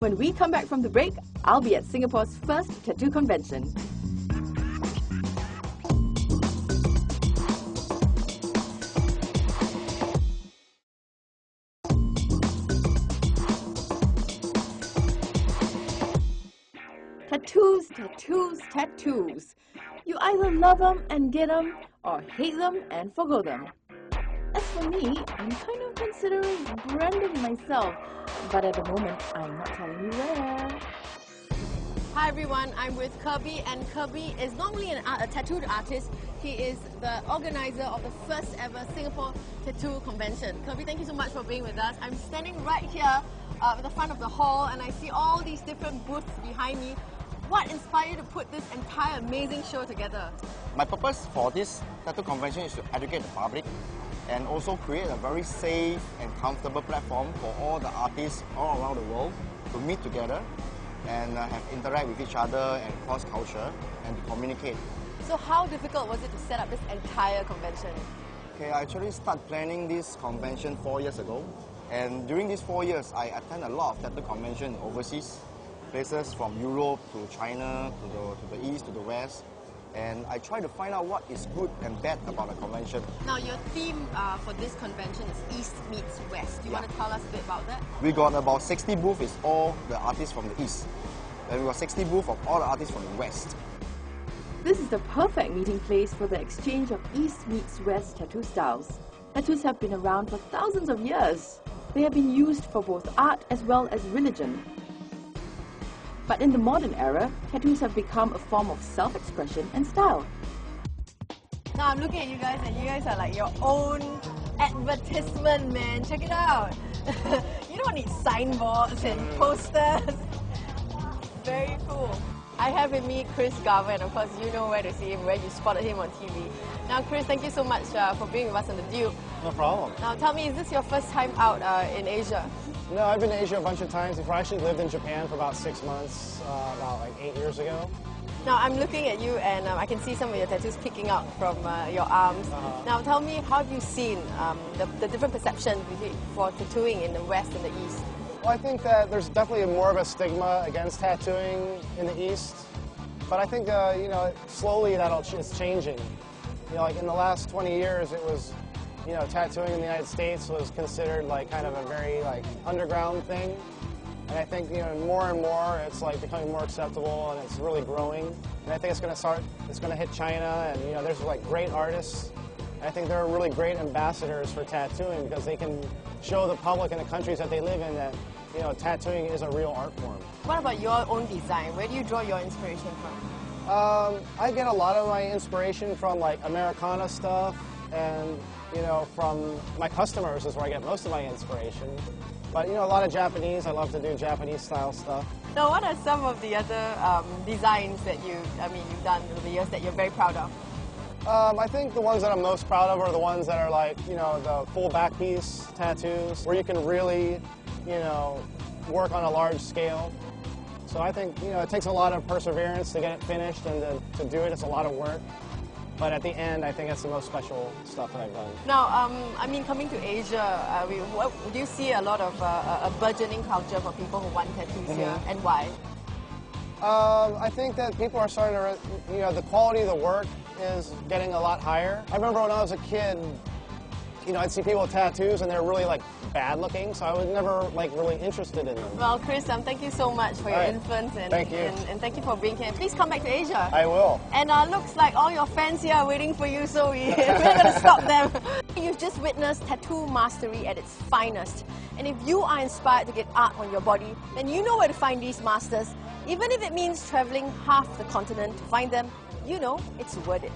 When we come back from the break, I'll be at Singapore's first tattoo convention. Tattoos, tattoos, tattoos. You either love them and get them, or hate them and forgo them. As for me, I'm kind of considering branding myself, but at the moment, I'm not telling you where. Hi everyone, I'm with Kirby, and Kirby is not only a tattooed artist, he is the organizer of the first ever Singapore Tattoo Convention. Kirby, thank you so much for being with us. I'm standing right here at the front of the hall, and I see all these different booths behind me. What inspired you to put this entire amazing show together? My purpose for this tattoo convention is to educate the public and also create a very safe and comfortable platform for all the artists all around the world to meet together and interact with each other and cross culture and to communicate. So how difficult was it to set up this entire convention? Okay, I actually started planning this convention 4 years ago, and during these 4 years I attended a lot of tattoo conventions overseas, places from Europe to China to the east to the west. And I try to find out what is good and bad about the convention. Now, your theme for this convention is East meets West. Do you want to tell us a bit about that? We got about 60 booths, is all the artists from the East. Then we got 60 booths of all the artists from the West. This is the perfect meeting place for the exchange of East meets West tattoo styles. Tattoos have been around for thousands of years. They have been used for both art as well as religion. But in the modern era, tattoos have become a form of self-expression and style. Now I'm looking at you guys, and you guys are like your own advertisement, man. Check it out. You don't need signboards and posters. Very cool. I have with me Chris Garver, and of course you know where to see him, where you spotted him on TV. Now Chris, thank you so much for being with us on The Duke. No problem. Now tell me, is this your first time out in Asia? No, I've been to Asia a bunch of times. Before I actually lived in Japan for about 6 months, about like 8 years ago. Now I'm looking at you, and I can see some of your tattoos peeking out from your arms. Now tell me, how have you seen the different perceptions for tattooing in the West and the East? Well, I think that there's definitely more of a stigma against tattooing in the East, but I think you know, slowly it's changing. You know, like in the last 20 years, it was, you know, tattooing in the United States was considered like kind of a very like underground thing, and I think, you know, more and more it's like becoming more acceptable, and it's really growing. And I think it's going to hit China, and you know, there's like great artists. I think they're really great ambassadors for tattooing because they can show the public in the countries that they live in that, you know, tattooing is a real art form. What about your own design? Where do you draw your inspiration from? I get a lot of my inspiration from like Americana stuff, and you know, from my customers is where I get most of my inspiration. But you know, a lot of Japanese. I love to do Japanese style stuff. Now, what are some of the other designs that you've done over the years that you're very proud of? I think the ones that I'm most proud of are the ones that are like, you know, the full back piece tattoos, where you can really, you know, work on a large scale. So I think, you know, it takes a lot of perseverance to get it finished, and to do it, it's a lot of work. But at the end, I think it's the most special stuff that I've done. Now, I mean, coming to Asia, do you see a lot of a burgeoning culture for people who want tattoos here, and why? I think that people are starting to, you know, the quality of the work is getting a lot higher. I remember when I was a kid, you know, I'd see people with tattoos and they're really like bad looking, so I was never like really interested in them. Well, Chris, thank you so much for your influence, and thank you. And thank you for being here. Please come back to Asia. I will. And looks like all your fans here are waiting for you, so we're not going to stop them. You've just witnessed tattoo mastery at its finest. And if you are inspired to get art on your body, then you know where to find these masters. Even if it means traveling half the continent to find them, you know it's worth it.